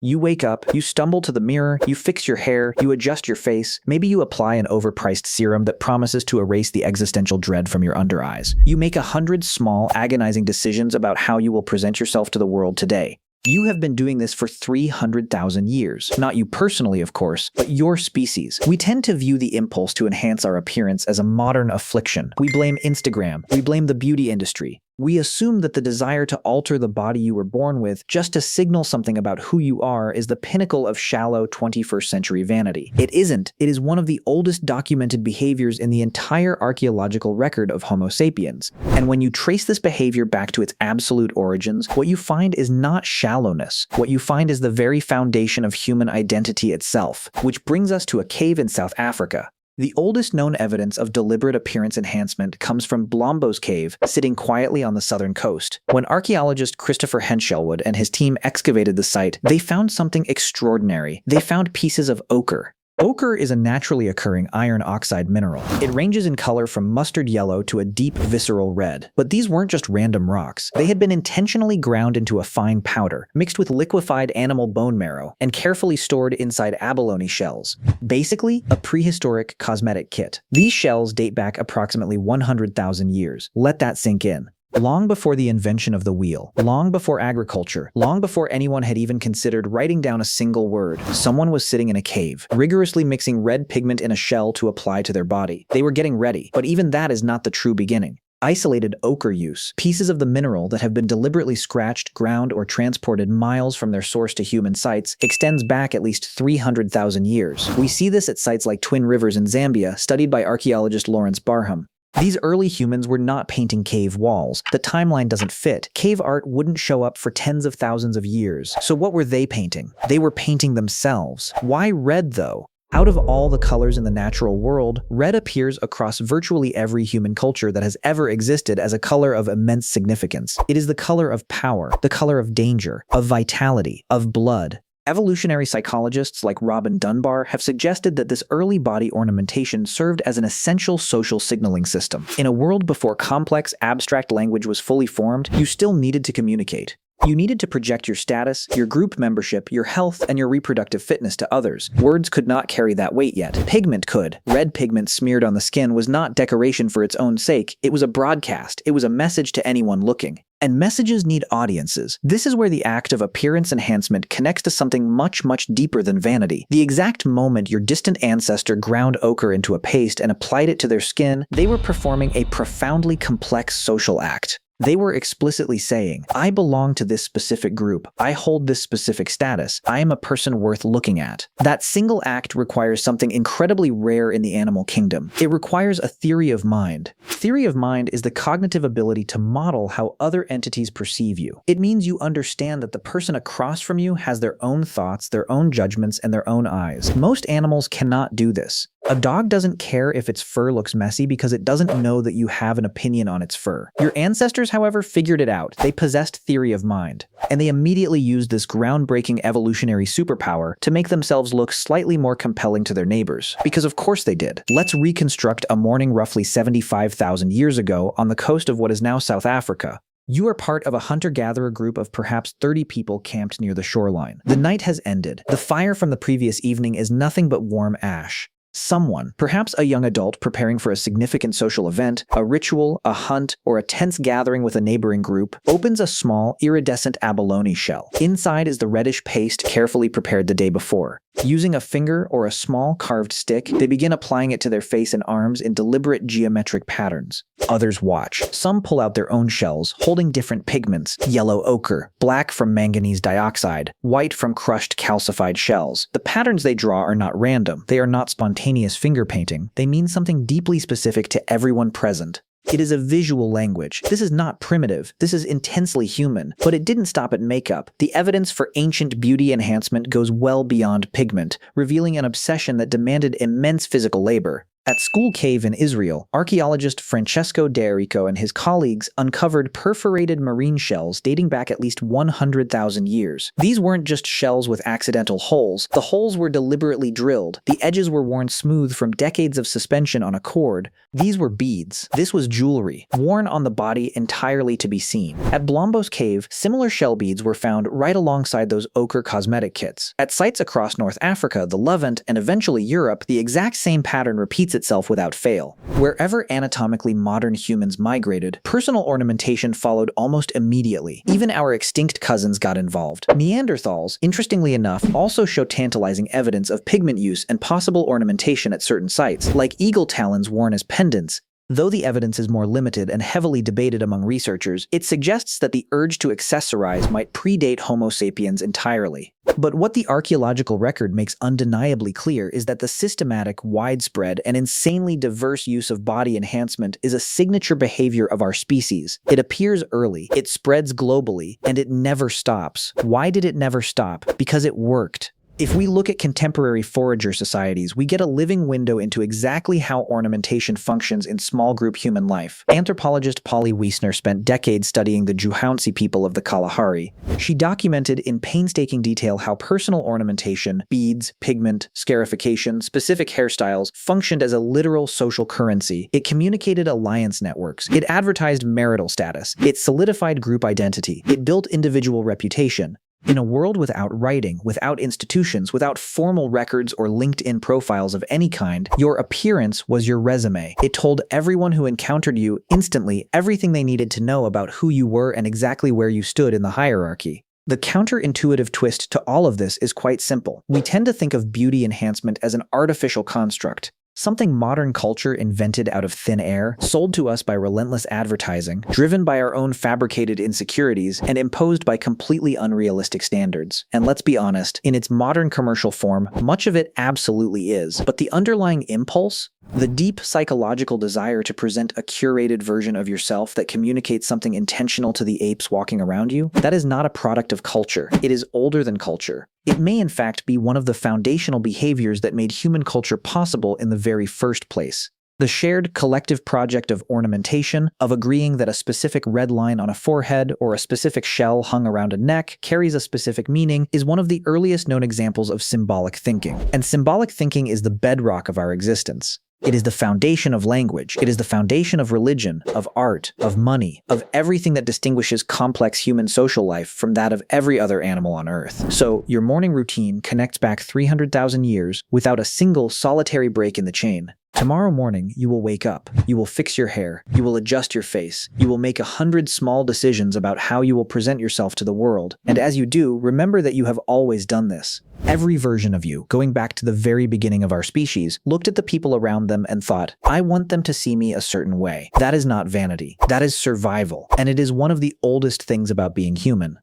You wake up, you stumble to the mirror, you fix your hair, you adjust your face, maybe you apply an overpriced serum that promises to erase the existential dread from your under eyes. You make 100 small, agonizing decisions about how you will present yourself to the world today. You have been doing this for 300,000 years. Not you personally, of course, but your species. We tend to view the impulse to enhance our appearance as a modern affliction. We blame Instagram. We blame the beauty industry. We assume that the desire to alter the body you were born with just to signal something about who you are is the pinnacle of shallow 21st century vanity. It isn't. It is one of the oldest documented behaviors in the entire archaeological record of Homo sapiens. And when you trace this behavior back to its absolute origins, what you find is not shallowness. What you find is the very foundation of human identity itself, which brings us to a cave in South Africa. The oldest known evidence of deliberate appearance enhancement comes from Blombos Cave, sitting quietly on the southern coast. When archaeologist Christopher Henshelwood and his team excavated the site, they found something extraordinary. They found pieces of ochre. Ochre is a naturally occurring iron oxide mineral. It ranges in color from mustard yellow to a deep visceral red. But these weren't just random rocks. They had been intentionally ground into a fine powder, mixed with liquefied animal bone marrow, and carefully stored inside abalone shells. Basically, a prehistoric cosmetic kit. These shells date back approximately 100,000 years. Let that sink in. Long before the invention of the wheel, long before agriculture, long before anyone had even considered writing down a single word, someone was sitting in a cave, rigorously mixing red pigment in a shell to apply to their body. They were getting ready, but even that is not the true beginning. Isolated ochre use, pieces of the mineral that have been deliberately scratched, ground, or transported miles from their source to human sites, extends back at least 300,000 years. We see this at sites like Twin Rivers in Zambia, studied by archaeologist Lawrence Barham. These early humans were not painting cave walls. The timeline doesn't fit. Cave art wouldn't show up for tens of thousands of years. So what were they painting? They were painting themselves. Why red, though? Out of all the colors in the natural world, red appears across virtually every human culture that has ever existed as a color of immense significance. It is the color of power, the color of danger, of vitality, of blood. Evolutionary psychologists like Robin Dunbar have suggested that this early body ornamentation served as an essential social signaling system. In a world before complex, abstract language was fully formed, you still needed to communicate. You needed to project your status, your group membership, your health, and your reproductive fitness to others. Words could not carry that weight yet. Pigment could. Red pigment smeared on the skin was not decoration for its own sake. It was a broadcast. It was a message to anyone looking. And messages need audiences. This is where the act of appearance enhancement connects to something much, much deeper than vanity. The exact moment your distant ancestor ground ochre into a paste and applied it to their skin, they were performing a profoundly complex social act. They were explicitly saying, I belong to this specific group. I hold this specific status. I am a person worth looking at. That single act requires something incredibly rare in the animal kingdom. It requires a theory of mind. Theory of mind is the cognitive ability to model how other entities perceive you. It means you understand that the person across from you has their own thoughts, their own judgments, and their own eyes. Most animals cannot do this. A dog doesn't care if its fur looks messy because it doesn't know that you have an opinion on its fur. Your ancestors, however, figured it out. They possessed theory of mind. And they immediately used this groundbreaking evolutionary superpower to make themselves look slightly more compelling to their neighbors. Because of course they did. Let's reconstruct a morning roughly 75,000 years ago on the coast of what is now South Africa. You are part of a hunter-gatherer group of perhaps 30 people camped near the shoreline. The night has ended. The fire from the previous evening is nothing but warm ash. Someone, perhaps a young adult preparing for a significant social event, a ritual, a hunt, or a tense gathering with a neighboring group, opens a small, iridescent abalone shell. Inside is the reddish paste carefully prepared the day before. Using a finger or a small carved stick, they begin applying it to their face and arms in deliberate geometric patterns. Others watch. Some pull out their own shells, holding different pigments: yellow ochre, black from manganese dioxide, white from crushed calcified shells. The patterns they draw are not random. They are not spontaneous finger painting. They mean something deeply specific to everyone present. It is a visual language. This is not primitive. This is intensely human. But it didn't stop at makeup. The evidence for ancient beauty enhancement goes well beyond pigment, revealing an obsession that demanded immense physical labor. At Skhul Cave in Israel, archaeologist Francesco D'Erico and his colleagues uncovered perforated marine shells dating back at least 100,000 years. These weren't just shells with accidental holes. The holes were deliberately drilled. The edges were worn smooth from decades of suspension on a cord. These were beads. This was jewelry, worn on the body entirely to be seen. At Blombos Cave, similar shell beads were found right alongside those ochre cosmetic kits. At sites across North Africa, the Levant, and eventually Europe, the exact same pattern repeats itself without fail. Wherever anatomically modern humans migrated, personal ornamentation followed almost immediately. Even our extinct cousins got involved. Neanderthals, interestingly enough, also show tantalizing evidence of pigment use and possible ornamentation at certain sites, like eagle talons worn as pendants. Though the evidence is more limited and heavily debated among researchers, it suggests that the urge to accessorize might predate Homo sapiens entirely. But what the archaeological record makes undeniably clear is that the systematic, widespread, and insanely diverse use of body enhancement is a signature behavior of our species. It appears early, it spreads globally, and it never stops. Why did it never stop? Because it worked. If we look at contemporary forager societies, we get a living window into exactly how ornamentation functions in small group human life. Anthropologist Polly Wiesner spent decades studying the Juhounsi people of the Kalahari. She documented in painstaking detail how personal ornamentation, beads, pigment, scarification, specific hairstyles functioned as a literal social currency. It communicated alliance networks. It advertised marital status. It solidified group identity. It built individual reputation. In a world without writing, without institutions, without formal records or LinkedIn profiles of any kind, your appearance was your resume. It told everyone who encountered you instantly everything they needed to know about who you were and exactly where you stood in the hierarchy. The counterintuitive twist to all of this is quite simple. We tend to think of beauty enhancement as an artificial construct. Something modern culture invented out of thin air, sold to us by relentless advertising, driven by our own fabricated insecurities, and imposed by completely unrealistic standards. And let's be honest, in its modern commercial form, much of it absolutely is. But the underlying impulse, the deep psychological desire to present a curated version of yourself that communicates something intentional to the apes walking around you, that is not a product of culture. It is older than culture. It may in fact be one of the foundational behaviors that made human culture possible in the very first place. The shared collective project of ornamentation, of agreeing that a specific red line on a forehead or a specific shell hung around a neck carries a specific meaning, is one of the earliest known examples of symbolic thinking. And symbolic thinking is the bedrock of our existence. It is the foundation of language. It is the foundation of religion, of art, of money, of everything that distinguishes complex human social life from that of every other animal on Earth. So, your morning routine connects back 300,000 years without a single solitary break in the chain. Tomorrow morning, you will wake up. You will fix your hair. You will adjust your face. You will make 100 small decisions about how you will present yourself to the world. And as you do, remember that you have always done this. Every version of you, going back to the very beginning of our species, looked at the people around them and thought, I want them to see me a certain way. That is not vanity. That is survival. And it is one of the oldest things about being human.